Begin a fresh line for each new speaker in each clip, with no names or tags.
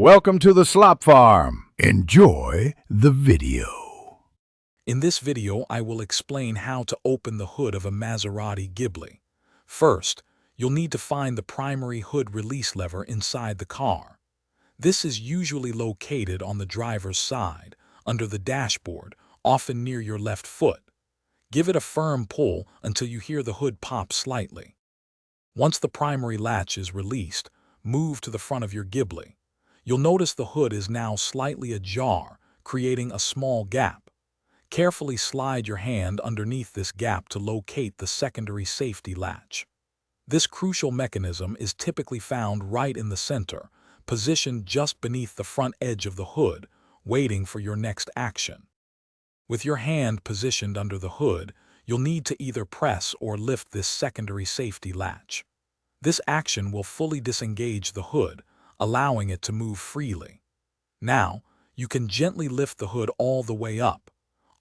Welcome to the Slop Farm. Enjoy the video.
In this video, I will explain how to open the hood of a Maserati Ghibli. First, you'll need to find the primary hood release lever inside the car. This is usually located on the driver's side, under the dashboard, often near your left foot. Give it a firm pull until you hear the hood pop slightly. Once the primary latch is released, move to the front of your Ghibli. You'll notice the hood is now slightly ajar, creating a small gap. Carefully slide your hand underneath this gap to locate the secondary safety latch. This crucial mechanism is typically found right in the center, positioned just beneath the front edge of the hood, waiting for your next action. With your hand positioned under the hood, you'll need to either press or lift this secondary safety latch. This action will fully disengage the hood, allowing it to move freely. Now, you can gently lift the hood all the way up.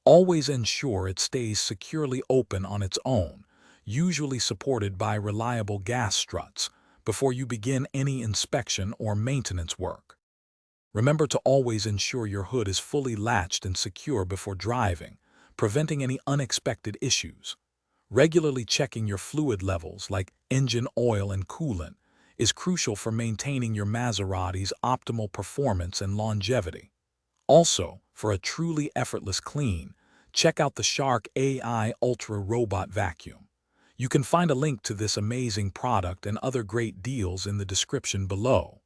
Always ensure it stays securely open on its own, usually supported by reliable gas struts, before you begin any inspection or maintenance work. Remember to always ensure your hood is fully latched and secure before driving, preventing any unexpected issues. Regularly checking your fluid levels, like engine oil and coolant, is crucial for maintaining your Maserati's optimal performance and longevity. Also, for a truly effortless clean, check out the Shark AI Ultra Robot Vacuum. You can find a link to this amazing product and other great deals in the description below.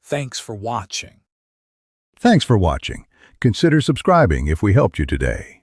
Thanks for watching.
Thanks for watching. Consider subscribing if we helped you today.